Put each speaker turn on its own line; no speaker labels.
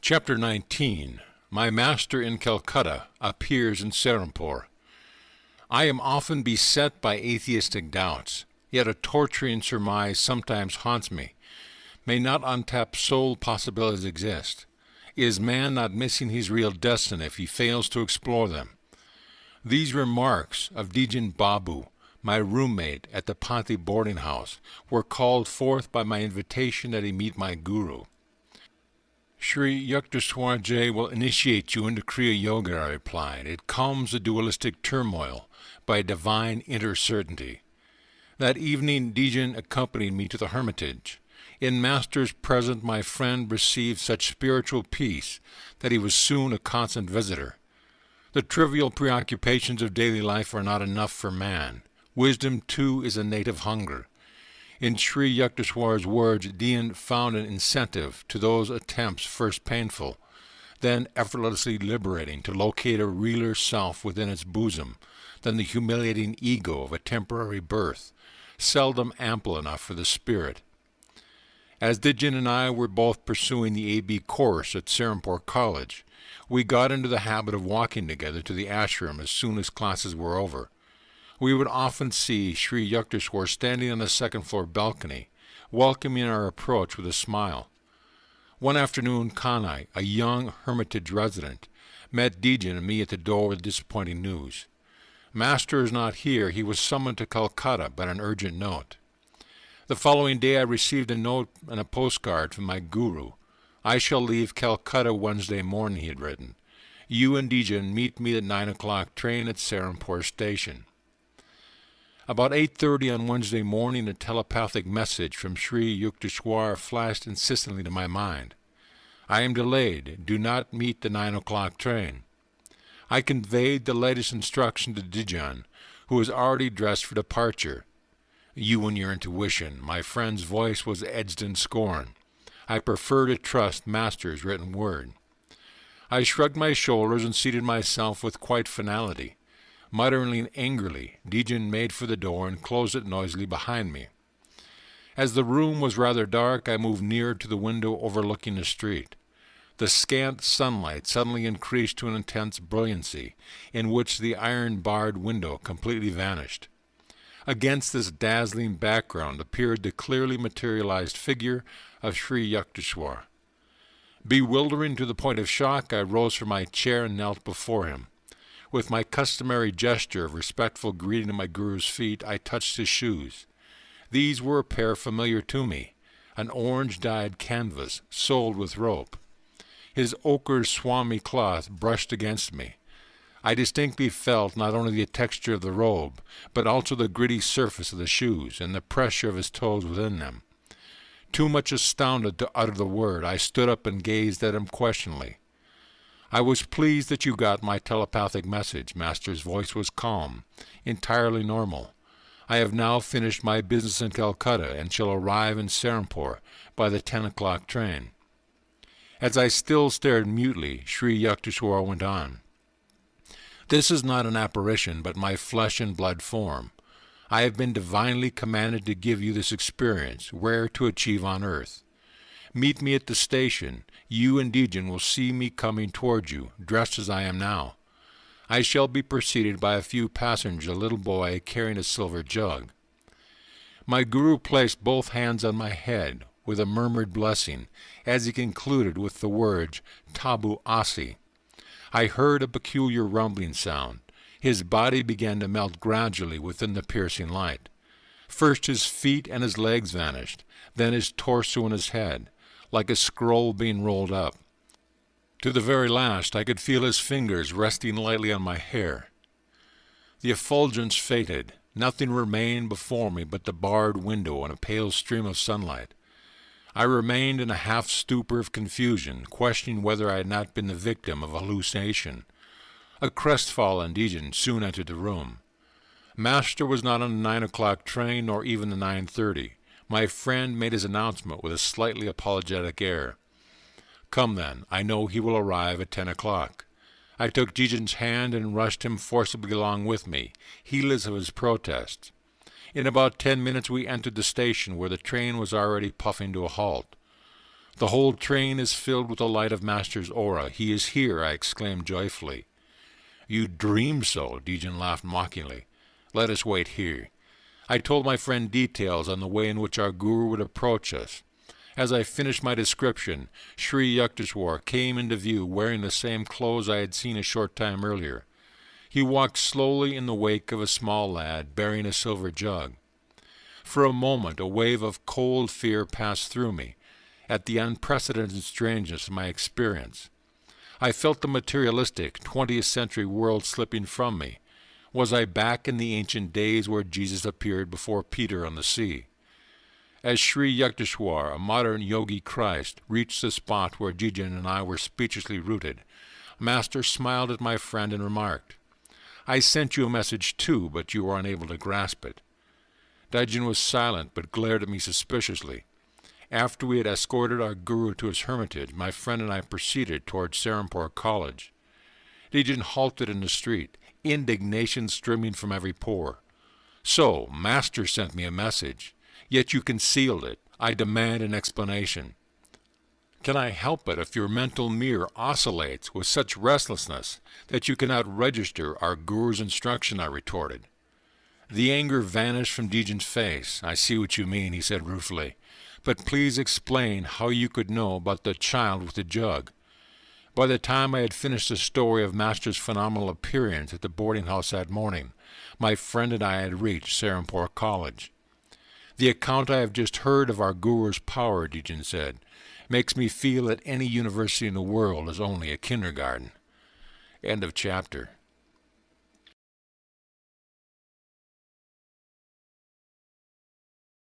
Chapter 19. My Master in Calcutta appears in Serampore. I am often beset by atheistic doubts, yet a torturing surmise sometimes haunts me. May not untapped soul possibilities exist? Is man not missing his real destiny if he fails to explore them? These remarks of Dijan Babu, my roommate at the Panti boarding house, were called forth by my invitation that he meet my guru. Sri Yukteswar Giri will initiate you into Kriya Yoga, I replied. It calms the dualistic turmoil by a divine inner certainty. That evening Dijan accompanied me to the hermitage. In Master's presence my friend received such spiritual peace that he was soon a constant visitor. The trivial preoccupations of daily life are not enough for man. Wisdom, too, is a native hunger. In Sri Yukteswar's words, Dijan found an incentive to those attempts first painful, then effortlessly liberating to locate a realer self within its bosom than the humiliating ego of a temporary birth, seldom ample enough for the spirit. As Dijan and I were both pursuing the A.B. course at Serampore College, we got into the habit of walking together to the ashram as soon as classes were over. We would often see Sri Yukteswar standing on the second-floor balcony, welcoming our approach with a smile. One afternoon, Kanai, a young hermitage resident, met Dijan and me at the door with disappointing news. Master is not here. He was summoned to Calcutta by an urgent note. The following day I received a note and a postcard from my guru. I shall leave Calcutta Wednesday morning, he had written. You and Dijan meet me at 9 o'clock train at Serampore station. About 8:30 on Wednesday morning, a telepathic message from Sri Yukteswar flashed insistently to my mind. I am delayed. Do not meet the 9 o'clock train. I conveyed the latest instruction to Dijan, who was already dressed for departure. You and your intuition. My friend's voice was edged in scorn. I prefer to trust Master's written word. I shrugged my shoulders and seated myself with quiet finality. Muttering angrily, Dijan made for the door and closed it noisily behind me. As the room was rather dark, I moved nearer to the window overlooking the street. The scant sunlight suddenly increased to an intense brilliancy, in which the iron-barred window completely vanished. Against this dazzling background appeared the clearly materialized figure of Sri Yukteswar. Bewildering to the point of shock, I rose from my chair and knelt before him. With my customary gesture of respectful greeting at my guru's feet, I touched his shoes. These were a pair familiar to me, an orange-dyed canvas, soled with rope. His ochre swami cloth brushed against me. I distinctly felt not only the texture of the robe, but also the gritty surface of the shoes and the pressure of his toes within them. Too much astounded to utter the word, I stood up and gazed at him questioningly. I was pleased that you got my telepathic message. Master's voice was calm, entirely normal. I have now finished my business in Calcutta and shall arrive in Serampore by the 10 o'clock train. As I still stared mutely, Sri Yukteswar went on. This is not an apparition, but my flesh and blood form. I have been divinely commanded to give you this experience, rare to achieve on earth. Meet me at the station. You and Dijan will see me coming toward you, dressed as I am now. I shall be preceded by a few passengers, a little boy carrying a silver jug. My guru placed both hands on my head with a murmured blessing, as he concluded with the words, Tabu Asi. I heard a peculiar rumbling sound. His body began to melt gradually within the piercing light. First his feet and his legs vanished, then his torso and his head, like a scroll being rolled up. To the very last, I could feel his fingers resting lightly on my hair. The effulgence faded. Nothing remained before me but the barred window and a pale stream of sunlight. I remained in a half-stupor of confusion, questioning whether I had not been the victim of a hallucination. A crestfallen Dijan soon entered the room. Master was not on the 9 o'clock train, nor even the 9:30. My friend made his announcement with a slightly apologetic air. Come then, I know he will arrive at 10 o'clock. I took Dijan's hand and rushed him forcibly along with me, heedless of his protests. In about 10 minutes we entered the station, where the train was already puffing to a halt. The whole train is filled with the light of Master's aura. He is here, I exclaimed joyfully. You dream so, Dijin laughed mockingly. Let us wait here. I told my friend details on the way in which our guru would approach us. As I finished my description, Sri Yukteswar came into view wearing the same clothes I had seen a short time earlier. He walked slowly in the wake of a small lad bearing a silver jug. For a moment a wave of cold fear passed through me at the unprecedented strangeness of my experience. I felt the materialistic 20th century world slipping from me. Was I back in the ancient days where Jesus appeared before Peter on the sea? As Sri Yukteswar, a modern yogi Christ, reached the spot where Dijin and I were speechlessly rooted, Master smiled at my friend and remarked, I sent you a message too, but you were unable to grasp it. Dijin was silent, but glared at me suspiciously. After we had escorted our guru to his hermitage, my friend and I proceeded toward Serampore College. Dijin halted in the street, indignation streaming from every pore. So, Master sent me a message, yet you concealed it. I demand an explanation. Can I help it if your mental mirror oscillates with such restlessness that you cannot register our guru's instruction? I retorted. The anger vanished from Dijin's face. I see what you mean, he said ruefully. But please explain how you could know about the child with the jug. By the time I had finished the story of Master's phenomenal appearance at the boarding house that morning, my friend and I had reached Serampore College. The account I have just heard of our guru's power, Dijin said, makes me feel that any university in the world is only a kindergarten. End of chapter.